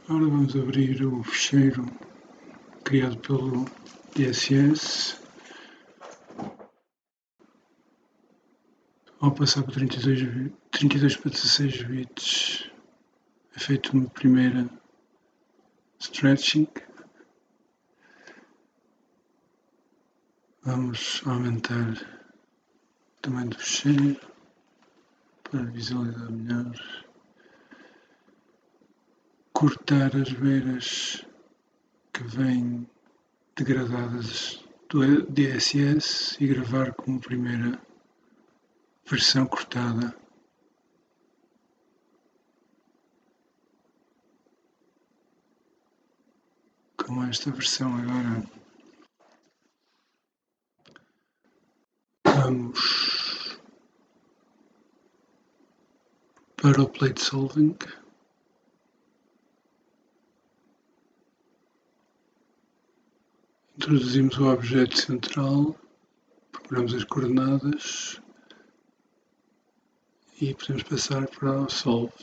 Agora vamos abrir o ficheiro criado pelo DSS. Ao passar para 32 para 16 bits, é feito uma primeira stretching. Vamos aumentar o tamanho do ficheiro para visualizar melhor. Cortar as beiras que vêm degradadas do DSS e gravar como primeira versão cortada. Com esta versão agora vamos para o Plate Solving. Introduzimos o objeto central, procuramos as coordenadas e podemos passar para o Solve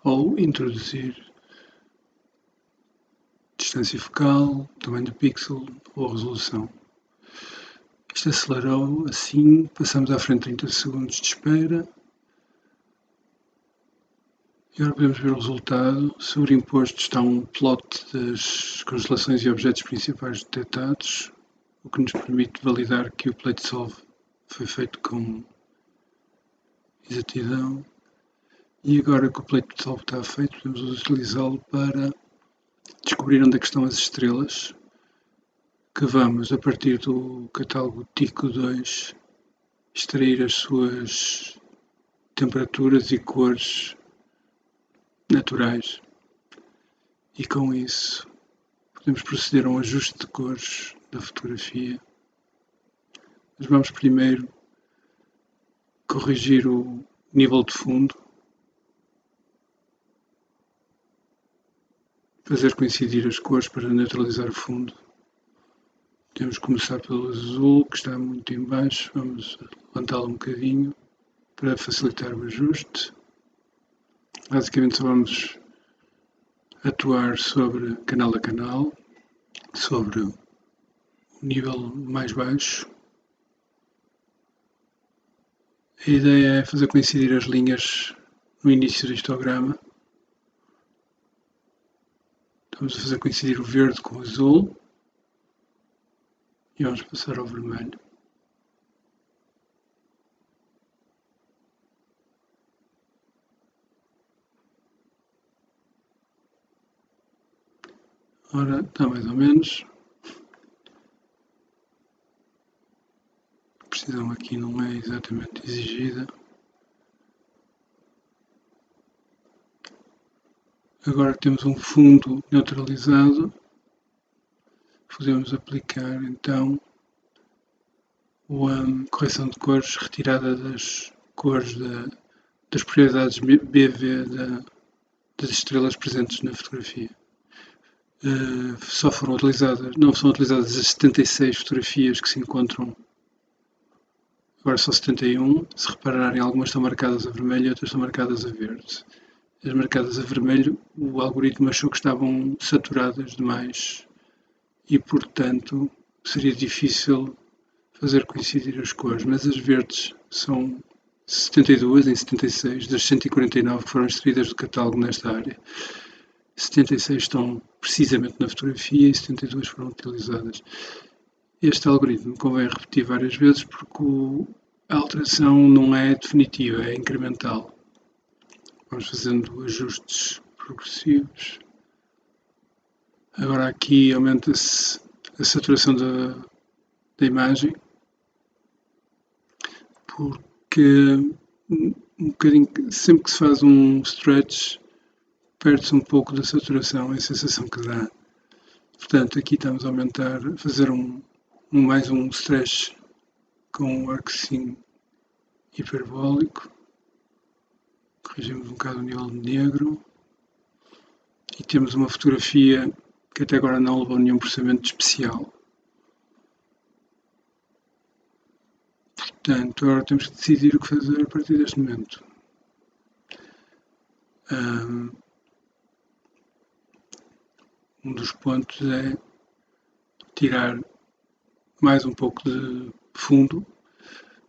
ou introduzir distância focal, tamanho do pixel ou resolução. Isto acelerou, assim passamos à frente 30 segundos de espera e agora podemos ver o resultado. Sobreimposto está um plot das constelações e objetos principais detectados, o que nos permite validar que o Plate Solve foi feito com exatidão. E agora que o Plate Solve está feito, podemos utilizá-lo para descobrir onde é que estão as estrelas, que vamos, a partir do catálogo Tycho 2, extrair as suas temperaturas e cores naturais. E com isso podemos proceder a um ajuste de cores da fotografia. Mas vamos primeiro corrigir o nível de fundo, fazer coincidir as cores para neutralizar o fundo. Temos que começar pelo azul, que está muito em baixo. Vamos levantá-lo um bocadinho para facilitar o ajuste. Basicamente só vamos atuar sobre canal a canal, sobre o nível mais baixo. A ideia é fazer coincidir as linhas no início do histograma. Estamos a fazer coincidir o verde com o azul e vamos passar ao vermelho. Ora, está mais ou menos. A precisão aqui não é exatamente exigida. Agora que temos um fundo neutralizado, podemos aplicar então a correção de cores, retirada das cores das propriedades BV das estrelas presentes na fotografia. Não são utilizadas as 76 fotografias que se encontram, agora só 71. Se repararem, algumas estão marcadas a vermelho e outras estão marcadas a verde. As marcadas a vermelho, o algoritmo achou que estavam saturadas demais e, portanto, seria difícil fazer coincidir as cores, mas as verdes são 72 em 76 das 149 que foram extraídas do catálogo nesta área. 76 estão precisamente na fotografia e 72 foram utilizadas. Este algoritmo convém repetir várias vezes porque a alteração não é definitiva, é incremental. Vamos fazendo ajustes progressivos. Agora aqui aumenta-se a saturação da imagem, porque sempre que se faz um stretch, perde-se um pouco da saturação, é a sensação que dá. Portanto, aqui estamos a aumentar, fazer mais um stretch com um arcing hiperbólico. Corrigimos um bocado o nível de negro e temos uma fotografia que até agora não levou nenhum processamento especial. Portanto, agora temos que decidir o que fazer a partir deste momento. Um dos pontos é tirar mais um pouco de fundo.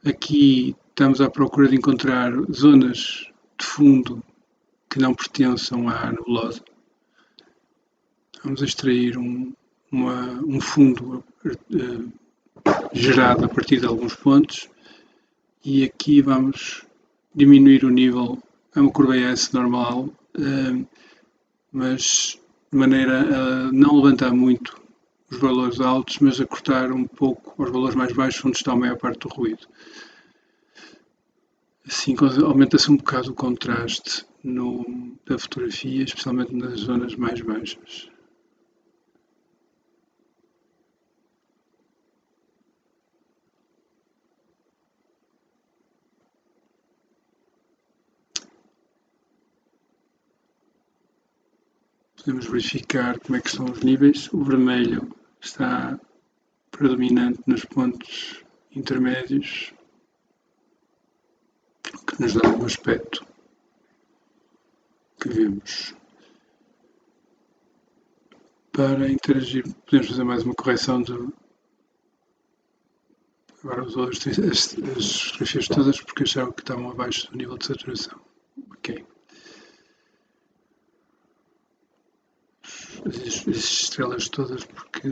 Aqui estamos à procura de encontrar zonas de fundo que não pertençam à nebulosa. Vamos extrair um fundo gerado a partir de alguns pontos e aqui vamos diminuir o nível. É uma curva S normal, mas de maneira a não levantar muito os valores altos, mas a cortar um pouco os valores mais baixos onde está a maior parte do ruído. Assim aumenta-se um bocado o contraste da fotografia, especialmente nas zonas mais baixas. Podemos verificar como é que estão os níveis. O vermelho está predominante nos pontos intermédios, o que nos dá um aspecto que vemos. Para interagir, podemos fazer mais uma correção de. Agora usou as fotografias todas porque achavam que estavam abaixo do nível de saturação. Ok. As estrelas todas porque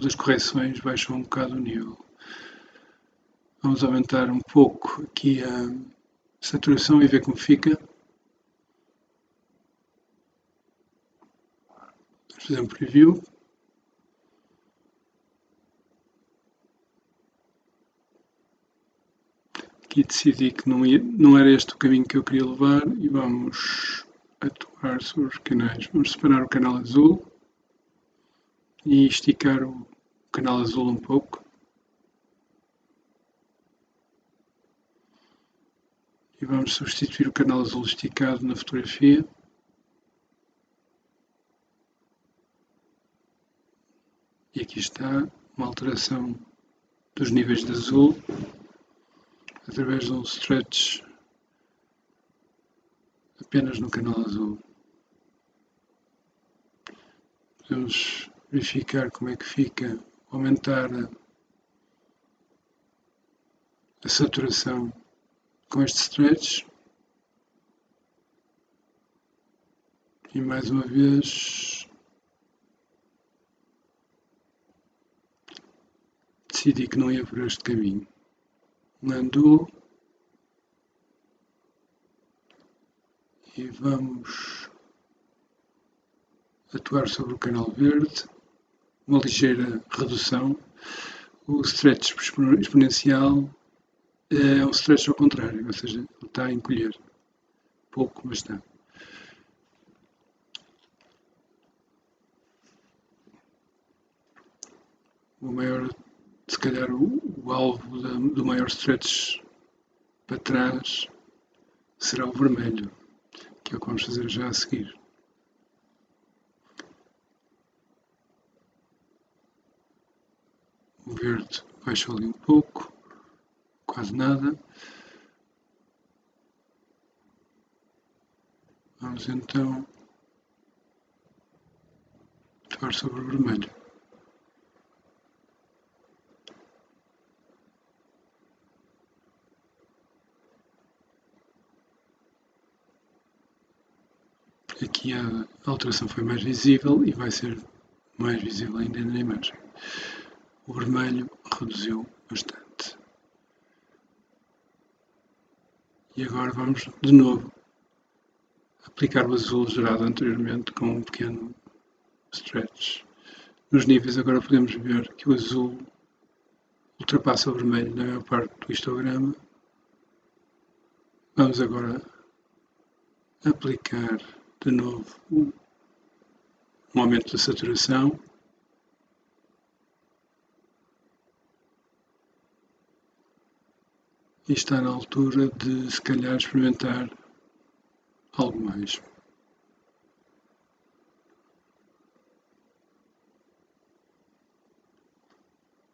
das correções baixou um bocado o nível. Vamos aumentar um pouco aqui a saturação e ver como fica. Vamos fazer um preview. Aqui decidi que não era este o caminho que eu queria levar e vamos atuar sobre os canais. Vamos separar o canal azul e esticar o canal azul um pouco. E vamos substituir o canal azul esticado na fotografia. E aqui está uma alteração dos níveis de azul através de um stretch apenas no canal azul. Podemos verificar como é que fica, aumentar a saturação com este stretch. E mais uma vez decidi que não ia por este caminho. Undo e vamos atuar sobre o canal verde, uma ligeira redução. O stretch exponencial é um stretch ao contrário, ou seja, ele está a encolher. Pouco, mas está. O maior, se calhar, o alvo do maior stretch para trás será o vermelho, que é o que vamos fazer já a seguir. O verde baixou ali um pouco, quase nada. Vamos então atuar sobre o vermelho. Aqui a alteração foi mais visível e vai ser mais visível ainda na imagem. O vermelho reduziu bastante. E agora vamos de novo aplicar o azul gerado anteriormente com um pequeno stretch. Nos níveis agora podemos ver que o azul ultrapassa o vermelho na maior parte do histograma. Vamos agora aplicar de novo um aumento da saturação. E está na altura de, se calhar, experimentar algo mais.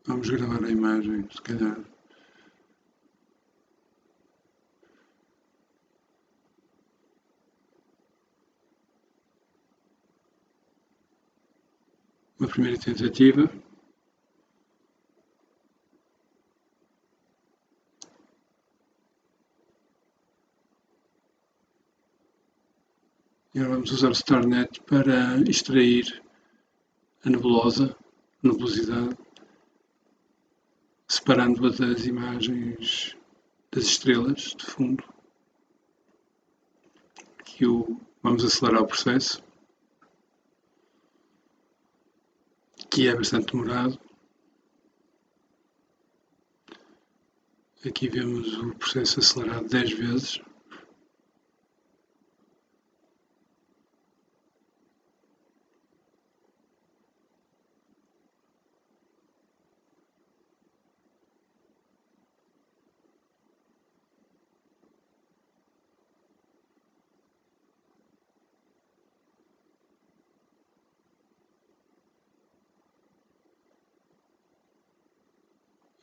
Vamos gravar a imagem, se calhar. uma primeira tentativa. E agora vamos usar o StarNet para extrair a nebulosidade, separando-a das imagens das estrelas de fundo. Aqui vamos acelerar o processo, que é bastante demorado. Aqui vemos o processo acelerado 10 vezes.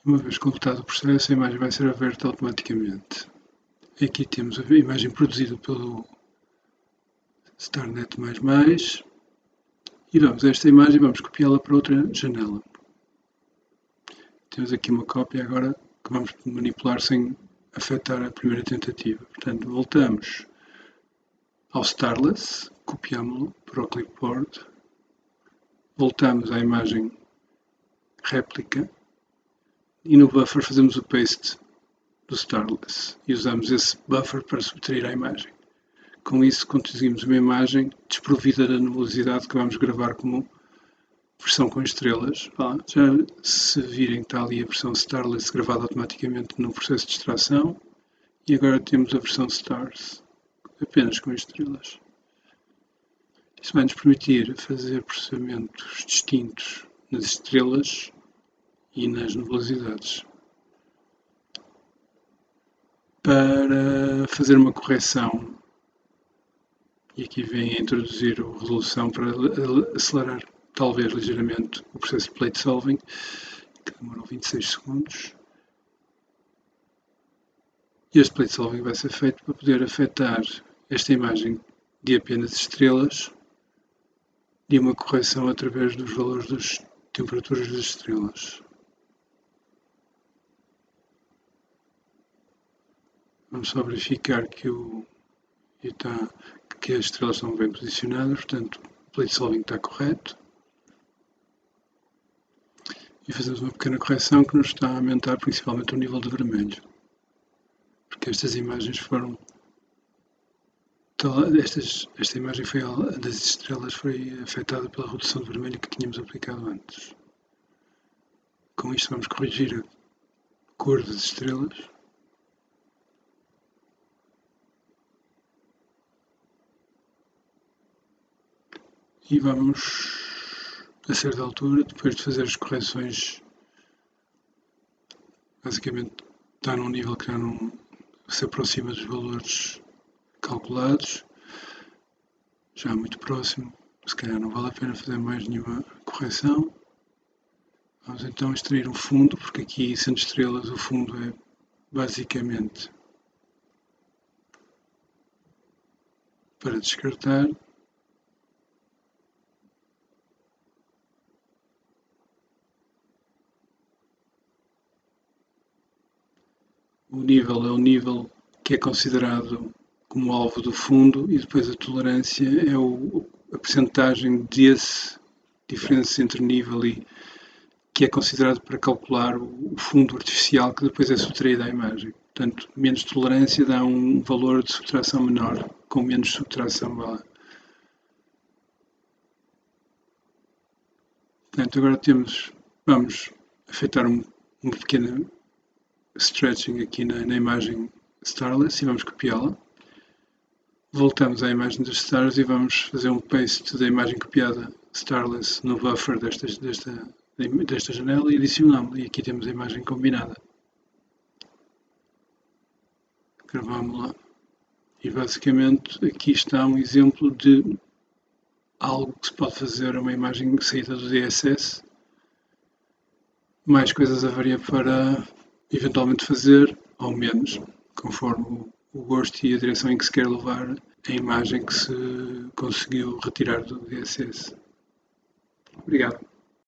Uma vez completado o processo, a imagem vai ser aberta automaticamente. Aqui temos a imagem produzida pelo StarNet++, e vamos a esta imagem e vamos copiá-la para outra janela. Temos aqui uma cópia agora que vamos manipular sem afetar a primeira tentativa. Portanto, voltamos ao Starless, copiámo-lo para o clipboard, voltamos à imagem réplica e no buffer fazemos o paste do Starless e usamos esse buffer para subtrair a imagem. Com isso conseguimos uma imagem desprovida da nebulosidade que vamos gravar como versão com estrelas. Já se virem, está ali a versão Starless gravada automaticamente no processo de extração e agora temos a versão Stars apenas com estrelas. Isso vai nos permitir fazer processamentos distintos nas estrelas e nas nebulosidades. Para fazer uma correção, e aqui vem a introduzir a resolução para acelerar talvez ligeiramente o processo de plate solving, que demorou 26 segundos. Este plate solving vai ser feito para poder afetar esta imagem de apenas estrelas e uma correção através dos valores das temperaturas das estrelas. Vamos só verificar que as estrelas estão bem posicionadas, portanto o plate solving está correto. E fazemos uma pequena correção que nos está a aumentar principalmente o nível de vermelho. Porque estas imagens foram... Esta imagem das estrelas foi afetada pela redução de vermelho que tínhamos aplicado antes. Com isto vamos corrigir a cor das estrelas. E vamos, a certa altura, depois de fazer as correções, basicamente está num nível que já não se aproxima dos valores calculados, já muito próximo, se calhar não vale a pena fazer mais nenhuma correção. Vamos então extrair o fundo, porque aqui, sendo estrelas, o fundo é basicamente para descartar. O nível é o nível que é considerado como alvo do fundo e depois a tolerância é a percentagem desse diferença entre nível e que é considerado para calcular o fundo artificial que depois é subtraído à imagem. Portanto, menos tolerância dá um valor de subtração menor, com menos subtração vá. Portanto, agora vamos afetar uma pequena stretching aqui na imagem Starless e vamos copiá-la. Voltamos à imagem das stars e vamos fazer um paste da imagem copiada Starless no buffer desta janela e adicionamos. E aqui temos a imagem combinada. Gravamos lá. E basicamente aqui está um exemplo de algo que se pode fazer a uma imagem saída do DSS. Mais coisas haveria para eventualmente fazer, ou menos, conforme o gosto e a direção em que se quer levar a imagem que se conseguiu retirar do DSS. Obrigado.